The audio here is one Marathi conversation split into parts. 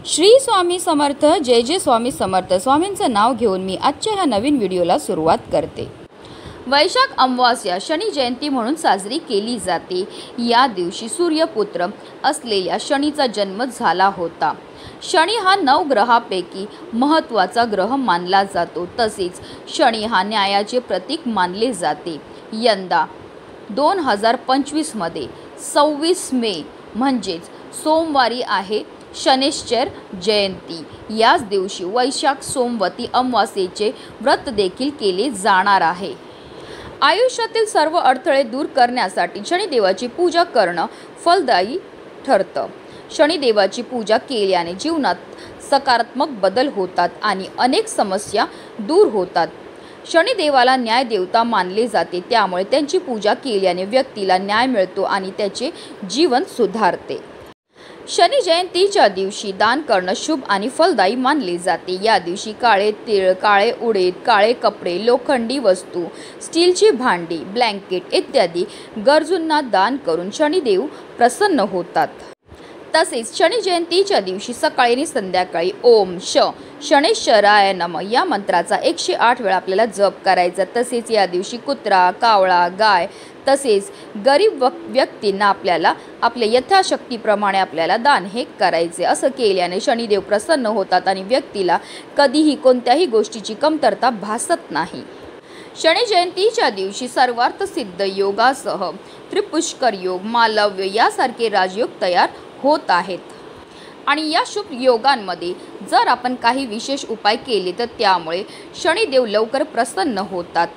श्री स्वामी समर्थ. जय जय स्वामी समर्थ. स्वामींचं नाव घेऊन मी आजच्या ह्या नवीन व्हिडिओला सुरुवात करते. वैशाख अमावास्या शनी जयंती म्हणून साजरी केली जाते. या दिवशी सूर्यपुत्र असलेल्या शनीचा जन्म झाला होता. शनी हा 9 ग्रहापैकी महत्त्वाचा ग्रह मानला जातो. तसेच शनी हा न्यायाचे प्रतीक मानले जाते. यंदा 2025 मध्ये 26 मे म्हणजेच सोमवारी आहे शनैश्चर जयंती. याच दिवशी वैशाख सोमवती अमावास्येचे व्रत देखील केले जाणार आहे. आयुष्यातील सर्व अडथळे दूर करण्यासाठी शनिदेवाची पूजा करणं फलदायी ठरतं. शनिदेवाची पूजा केल्याने जीवनात सकारात्मक बदल होतात आणि अनेक समस्या दूर होतात. शनिदेवाला न्याय देवता मानले जाते, त्यामुळे त्यांची पूजा केल्याने व्यक्तीला न्याय मिळतो आणि त्याचे जीवन सुधारते. शनी जयंतीच्या दिवशी दान करणं शुभ आणि फलदायी मानले जाते. या दिवशी काळे तीळ, काळे उडीद, काळे कपडे, लोखंडी वस्तू, स्टीलची भांडी, ब्लँकेट इत्यादी गरजूंना दान करून शनिदेव प्रसन्न होतात. तसेच शनी जयंतीच्या दिवशी सकाळी आणि संध्याकाळी ओम शनैश्चराय नमः या मंत्राचा 108 वेळा आपल्याला जप करायचा. तसेच या दिवशी कुत्रा, कावळा, गाय तसेच गरीब व्यक्तींना आपल्याला आपल्या यथाशक्तीप्रमाणे आपल्याला दान हे करायचे. असं केल्याने शनिदेव प्रसन्न होतात आणि व्यक्तीला कधीही कोणत्याही गोष्टीची कमतरता भासत नाही. शनी जयंतीच्या दिवशी सर्वार्थ सिद्ध योगासह त्रिपुष्कर योग, मालव्य यासारखे राजयोग तयार होत आहेत. आणि या शुभ योगांमध्ये जर आपण काही विशेष उपाय केले तर त्यामुळे शनिदेव लवकर प्रसन्न होतात.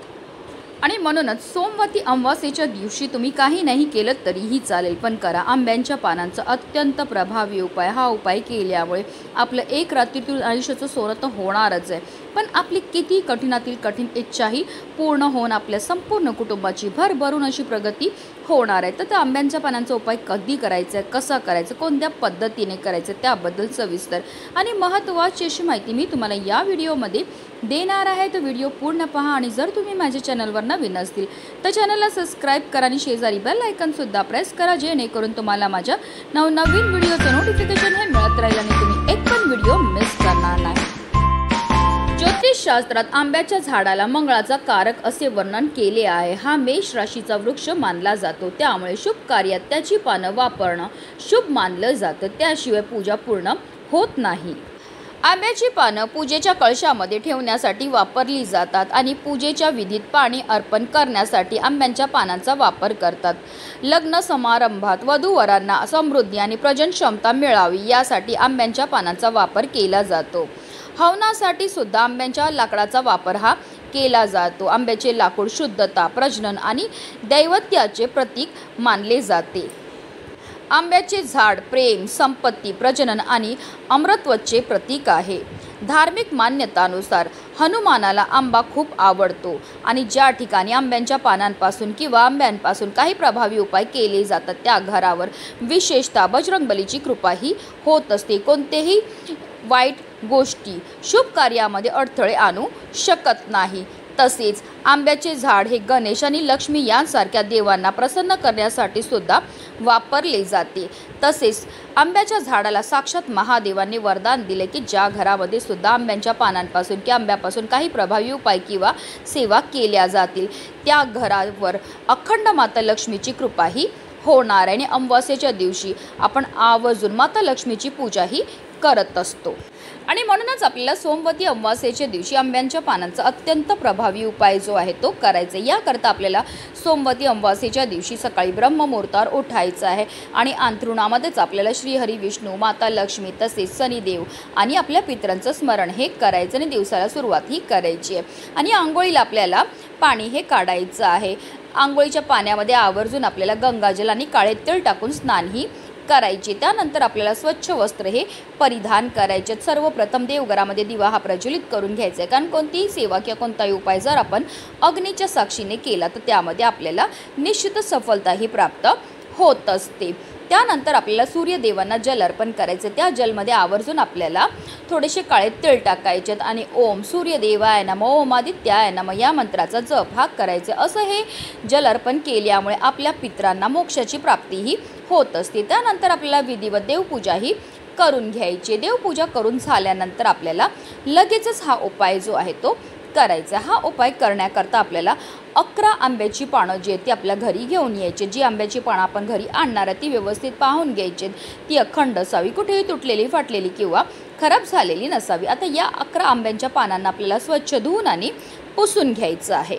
आणि म्हणूनच सोमवती अमावास्येच्या दिवशी तुम्ही काही नाही केलं तरीही चालेल, पण करा. आंब्यांच्या पानांचा अत्यंत प्रभावी उपाय. हा उपाय केल्यामुळे आपलं एक रात्रीतील आयुष्याचं सोनं तर होणारच आहे, पण आपली किती कठीणातील कठीण इच्छाही पूर्ण होऊन आपल्या संपूर्ण कुटुंबाची भरभरून अशी प्रगती होणार आहे. तर त्या आंब्यांच्या पानांचा उपाय कधी करायचा आहे, कसा करायचा, कोणत्या पद्धतीने करायचं त्याबद्दल सविस्तर आणि महत्त्वाची अशी माहिती मी तुम्हाला या व्हिडिओमध्ये देणार आहे. तो व्हिडिओ पूर्ण पहा. आणि जर तुम्ही माझ्या चॅनलवर नवीन असतील तर चॅनलला सबस्क्राईब करा आणि शेजारी बेल आयकॉनसुद्धा प्रेस करा, जेणेकरून तुम्हाला माझ्या नवनवीन व्हिडिओचं नोटिफिकेशन हे मिळत राहील आणि तुम्ही एक पण व्हिडिओ मिस करणार नाही. ज्योतिषशास्त्रात आंब्याच्या झाडाला मंगळाचा कारक असे वर्णन केले आहे. हा मेष राशीचा वृक्ष मानला जातो, त्यामुळे शुभ कार्यात त्याची पानं वापरणं शुभ मानलं जातं. त्याशिवाय पूजा पूर्ण होत नाही. आंब्याची पानं पूजेच्या कळशामध्ये ठेवण्यासाठी वापरली जातात आणि पूजेच्या विधीत पाणी अर्पण करण्यासाठी आंब्यांच्या पानांचा वापर करतात. लग्न समारंभात वधूवरांना समृद्धी आणि प्रजन क्षमता मिळावी यासाठी आंब्यांच्या पानांचा वापर केला जातो. हवनासाठी सुद्धा आंब्यांच्या लाकडाचा वापर हा केला जातो. आंब्याचे लाकूड शुद्धता, प्रजनन आणि दैवत्याचे प्रतीक मानले जाते. आंब्याचे झाड प्रेम, संपत्ती, प्रजनन आणि अमरत्वाचे प्रतीक आहे. धार्मिक मान्यतानुसार हनुमानाला आंबा खूप आवडतो आणि ज्या ठिकाणी आंब्यांच्या पानांपासून किंवा आंब्यांपासून काही प्रभावी उपाय केले जातात त्या घरावर विशेषतः बजरंगबलीची कृपाही होत असते. कोणतेही वाईट गोष्टी शुभ कार्यामध्ये अडथळे आणू शकत नाही. तसेच आंब्याचे झाड हे गणेश आणि लक्ष्मी यांसारख्या देवांना प्रसन्न करण्यासाठी सुद्धा वापरले जाते. तसेच आंब्याच्या झाडाला साक्षात महादेवांनी वरदान दिले की ज्या घरामध्ये सुद्धा आंब्यांच्या पानांपासून किंवा आंब्यापासून काही प्रभावी उपाय किंवा सेवा केल्या जातील त्या घरावर अखंड माता लक्ष्मीची कृपाही होणार आहे. आणि अमावास्येच्या दिवशी आपण आवर्जून माता लक्ष्मीची पूजाही करत असतो. आणि म्हणूनच आपल्याला सोमवती अमावास्येच्या दिवशी आंब्यांच्या पानांचा अत्यंत प्रभावी उपाय जो आहे तो करायचा. याकरता आपल्याला सोमवती अमावास्येच्या दिवशी सकाळी ब्रह्ममुहूर्तावर उठायचं आहे आणि अंथरुणामध्येच आपल्याला श्रीहरी विष्णू, माता लक्ष्मी तसेच शनिदेव आणि आपल्या पितरांचं स्मरण हे करायचं आणि दिवसाला सुरुवात ही करायची आहे. आणि आंघोळीला आपल्याला पाणी हे काढायचं आहे. आंघोळीच्या पाण्यामध्ये आवर्जून आपल्याला गंगाजल आणि काळे तेल टाकून स्नानही करायचे. त्यानंतर आपल्याला स्वच्छ वस्त्र हे परिधान करायचे. सर्वप्रथम देवघरामध्ये दिवा हा प्रज्वलित करून घ्यायचा आहे, कारण कोणतीही सेवा किंवा कोणताही उपाय जर आपण अग्नीच्या साक्षीने केला तर त्यामध्ये आपल्याला निश्चित सफलताही प्राप्त होत असते. त्यानंतर आपल्याला सूर्यदेवांना जल अर्पण करायचे. त्या जलमध्ये आवर्जून आपल्याला थोडेसे काळे तीळ टाकायचे आणि ओम सूर्यदेवाय नमः, ओम आदित्याय नमः या मंत्राचा जप हा करायचा. असं हे जल अर्पण केल्यामुळे आपल्या पितरांना मोक्षाची प्राप्तीही होत असते. त्यानंतर आपल्याला विधिवत देवपूजाही करून घ्यायची। देवपूजा करून झाल्यानंतर आपल्याला लगेचच हा उपाय जो आहे तो करायचा। हा उपाय करण्याकरता आपल्याला 11 आंब्याची पानं जी आहेत ती आपल्या घरी घेऊन यायची। जी आंब्याची पानं आपण घरी आणणार आहे ती व्यवस्थित पाहून घ्यायची, ती अखंड असावी, कुठेही तुटलेली फाटलेली किंवा खराब झालेली नसावी। आता या 11 आंब्यांच्या पानांना आपल्याला स्वच्छ धुवून आणि पुसून घ्यायचं आहे।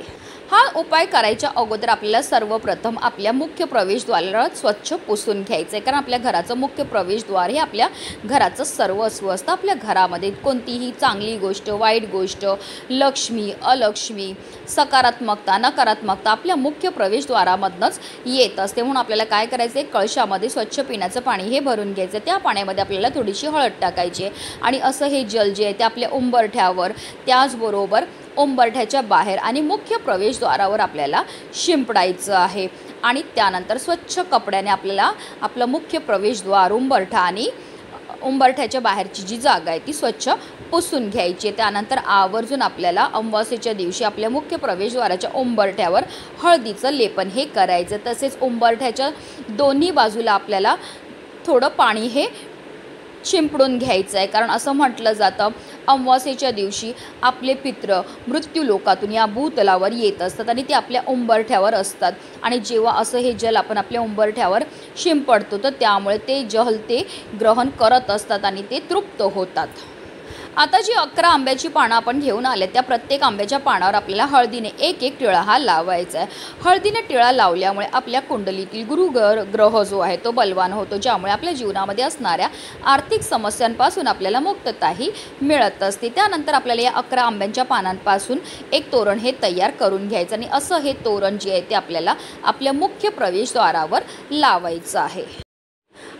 हा उपाय करायच्या अगोदर आपल्याला सर्वप्रथम आपल्या मुख्य प्रवेशद्वार स्वच्छ पुसून घ्यायचं आहे, कारण आपल्या घराचं मुख्य प्रवेशद्वार हे आपल्या घराचं सर्वस्व असतं। आपल्या घरामध्ये कोणतीही चांगली गोष्ट, वाईट गोष्ट, लक्ष्मी, अलक्ष्मी, सकारात्मकता, नकारात्मकता आपल्या मुख्य प्रवेशद्वारामधनंच येत असते। म्हणून आपल्याला काय करायचं आहे, कळशामध्ये स्वच्छ पिण्याचं पाणी हे भरून घ्यायचं। त्या पाण्यामध्ये आपल्याला थोडीशी हळद टाकायची आहे आणि असं हे जल जे आहे ते आपल्या उंबरठ्यावर, त्याचबरोबर उंबरठ्याच्या बाहेर आणि मुख्य प्रवेशद्वारावर आपल्याला शिंपडायचं आहे। आणि त्यानंतर स्वच्छ कपड्याने आपल्याला आपलं मुख्य प्रवेशद्वार, उंबरठा आणि उंबरठ्याच्या बाहेरची जी जागा आहे ती स्वच्छ पुसून घ्यायची। त्यानंतर आवर्जून आपल्याला अमावास्येच्या दिवशी आपल्या मुख्य प्रवेशद्वाराच्या उंबरठ्यावर हळदीचं लेपन हे करायचं। तसेच उंबरठ्याच्या दोन्ही बाजूला आपल्याला थोडं पाणी हे शिंपडून घ्यायचं आहे, कारण असं म्हटलं जातं अमावास्येच्या दिवशी आपले पित्र मृत्यू लोकातून या भूतलावर येत असतात आणि ते आपल्या उंबरठ्यावर असतात। आणि जेव्हा असं हे जल आपण आपल्या उंबरठ्यावर शिंपडतो तर त्यामुळे ते जल ते ग्रहण करत असतात आणि ते तृप्त होतात। आता जी 11 आंब्याची पानं आपण घेऊन आले त्या प्रत्येक आंब्याच्या पानावर आपल्याला हळदीने एक टिळा हा लावायचा आहे। हळदीने टिळा लावल्यामुळे आपल्या कुंडलीतील ग्रह जो आहे तो बलवान होतो, ज्यामुळे आपल्या जीवनामध्ये असणाऱ्या आर्थिक समस्यांपासून आपल्याला मुक्तताही मिळत असते। त्यानंतर आपल्याला या 11 आंब्यांच्या पानांपासून एक तोरण हे तयार करून घ्यायचं आणि असं हे तोरण जे आहे ते आपल्याला आपल्या मुख्य प्रवेशद्वारावर लावायचं आहे।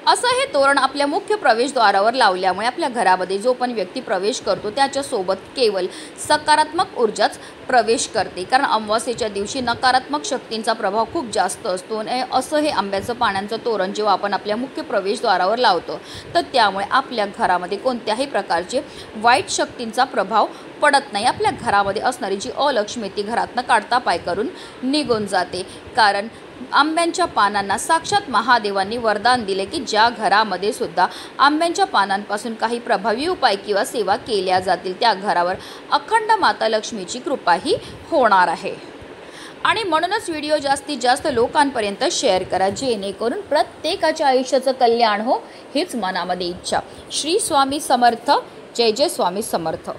असं हे तोरण आपल्या मुख्य प्रवेशद्वारावर लावल्यामुळे आपल्या घरामध्ये जो पण व्यक्ती प्रवेश करतो त्याच्यासोबत केवळ सकारात्मक ऊर्जाच प्रवेश करते, कारण अमावास्येच्या दिवशी नकारात्मक शक्तींचा प्रभाव खूप जास्त असतो। असं हे आंब्याचं पानांचं तोरण जेव्हा आपण आपल्या मुख्य प्रवेशद्वारावर लावतो तर त्यामुळे आपल्या घरामध्ये कोणत्याही प्रकारचे वाईट शक्तींचा प्रभाव पडत नाही। आपल्या घरामध्ये असणारी जी अलक्ष्मी ती घरातनं काढता पाय करून निघून जाते, कारण आंब्यांच्या पानांना साक्षात महादेवांनी वरदान दिले की ज्या घरामध्ये सुद्धा आंब्यांच्या पानांपासून काही प्रभावी उपाय किंवा सेवा केल्या जातील त्या घरावर अखंड माता लक्ष्मीची कृपाही होणार आहे। आणि म्हणूनच व्हिडिओ जास्तीत जास्त लोकांपर्यंत शेअर करा, जेणेकरून प्रत्येकाच्या आयुष्याचं कल्याण हो हीच मनामध्ये इच्छा। श्री स्वामी समर्थ। जय जय स्वामी समर्थ।